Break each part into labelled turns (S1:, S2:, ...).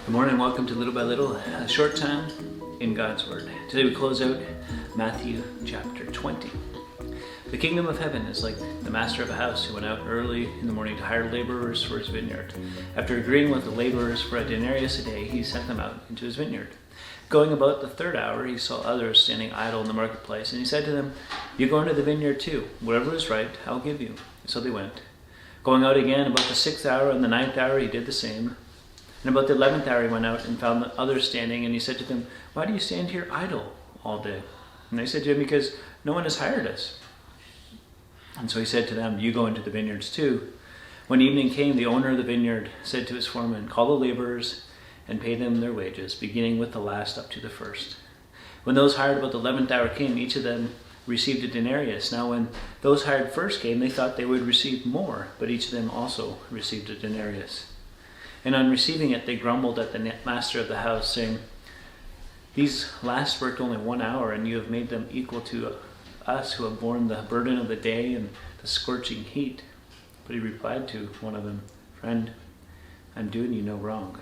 S1: Good morning, welcome to Little by Little, a short time in God's Word. Today we close out Matthew chapter 20. The kingdom of heaven is like the master of a house who went out early in the morning to hire laborers for his vineyard. After agreeing with the laborers for a denarius a day, he sent them out into his vineyard. Going about the third hour, he saw others standing idle in the marketplace, and he said to them, "You go into the vineyard too. Whatever is right, I'll give you." So they went. Going out again about the 6th hour and the 9th hour, he did the same. And about the 11th hour he went out and found the others standing, and he said to them, "Why do you stand here idle all day?" And they said to him, "Because no one has hired us." And so he said to them, "You go into the vineyards too." When evening came, the owner of the vineyard said to his foreman, "Call the laborers and pay them their wages, beginning with the last up to the first." When those hired about the 11th hour came, each of them received a denarius. Now when those hired first came, they thought they would receive more, but each of them also received a denarius. And on receiving it, they grumbled at the master of the house, saying, "These last worked only 1 hour, and you have made them equal to us who have borne the burden of the day and the scorching heat." But he replied to one of them, "Friend, I'm doing you no wrong.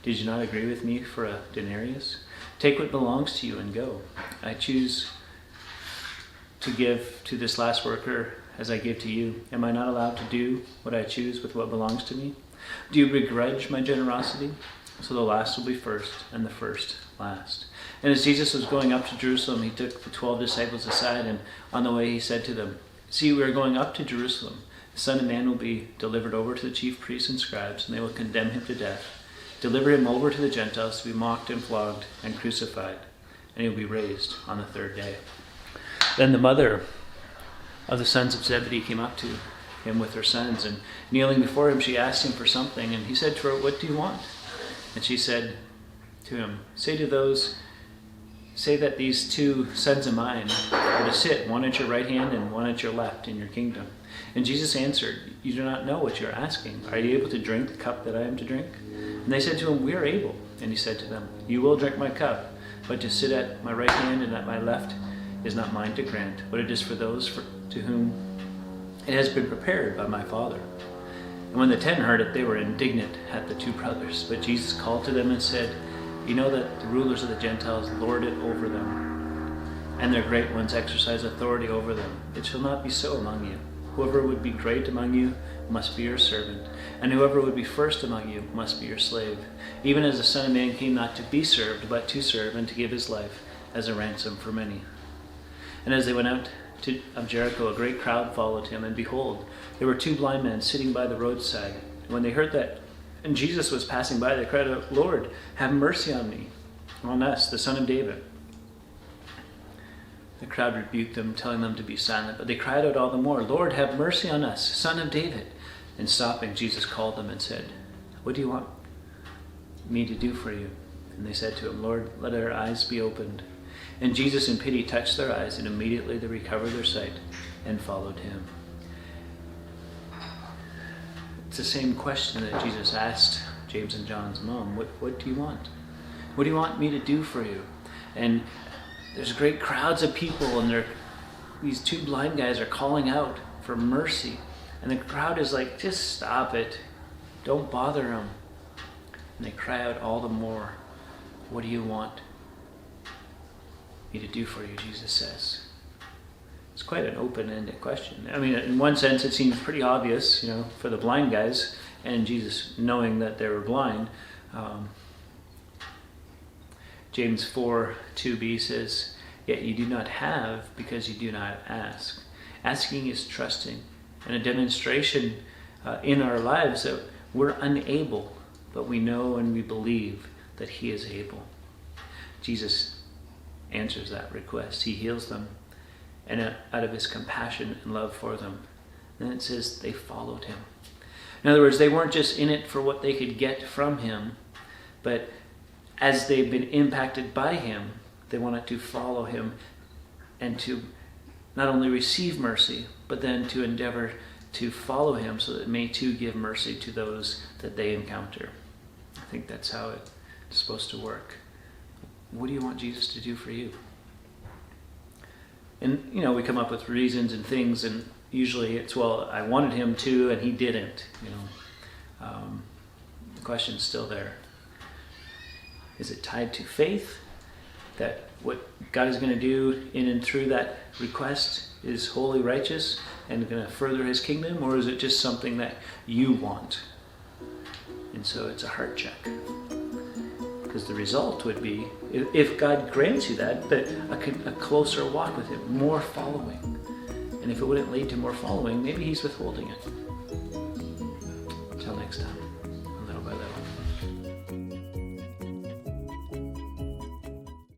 S1: Did you not agree with me for a denarius? Take what belongs to you and go. I choose to give to this last worker as I give to you. Am I not allowed to do what I choose with what belongs to me? Do you begrudge my generosity? So the last will be first, and the first last." And as Jesus was going up to Jerusalem, he took the 12 disciples aside, and on the way he said to them, "See, we are going up to Jerusalem. The Son of Man will be delivered over to the chief priests and scribes, and they will condemn him to death, deliver him over to the Gentiles to be mocked and flogged and crucified, and he will be raised on the third day." Then the mother of the sons of Zebedee came up to him with her sons, and kneeling before him, she asked him for something, and he said to her, "What do you want?" And she said to him, Say that these 2 sons of mine are to sit, one at your right hand and one at your left in your kingdom." And Jesus answered, "You do not know what you are asking. Are you able to drink the cup that I am to drink?" And they said to him, "We are able." And he said to them, "You will drink my cup, but to sit at my right hand and at my left is not mine to grant, but it is for those to whom it has been prepared by my Father." And when the 10 heard it, they were indignant at the 2 brothers. But Jesus called to them and said, "You know that the rulers of the Gentiles lord it over them, and their great ones exercise authority over them. It shall not be so among you. Whoever would be great among you must be your servant, and whoever would be first among you must be your slave. Even as the Son of Man came not to be served, but to serve, and to give his life as a ransom for many." And as they went out of Jericho, a great crowd followed him, and behold, there were 2 blind men sitting by the roadside. And when they heard that and Jesus was passing by, they cried out, "Lord, have mercy on me, on us, the Son of David." The crowd rebuked them, telling them to be silent, but they cried out all the more, "Lord, have mercy on us, Son of David." And stopping, Jesus called them and said, "What do you want me to do for you?" And they said to him, "Lord, let our eyes be opened." And Jesus in pity touched their eyes, and immediately they recovered their sight and followed him. It's the same question that Jesus asked James and John's mom. What do you want? What do you want me to do for you? And there's great crowds of people, and these 2 blind guys are calling out for mercy. And the crowd is like, "Just stop it. Don't bother them." And they cry out all the more, "What do you want me to do for you?" Jesus says. It's quite an open-ended question. I mean, in one sense, it seems pretty obvious, for the blind guys, and Jesus knowing that they were blind. James 4:2b says, "Yet you do not have because you do not ask." Asking is trusting, and a demonstration in our lives that we're unable, but we know and we believe that he is able. Jesus answers that request. He heals them, and out of his compassion and love for them. Then it says they followed him. In other words, they weren't just in it for what they could get from him, but as they've been impacted by him, they wanted to follow him and to not only receive mercy, but then to endeavor to follow him so that it may too give mercy to those that they encounter. I think that's how it's supposed to work. What do you want Jesus to do for you? And, we come up with reasons and things, and usually it's, well, I wanted him to, and he didn't, The question's still there. Is it tied to faith? That what God is going to do in and through that request is wholly righteous and going to further his kingdom? Or is it just something that you want? And so it's a heart check. Because the result would be, if God grants you that a closer walk with him, more following. And if it wouldn't lead to more following, maybe he's withholding it. Until next time, little by little.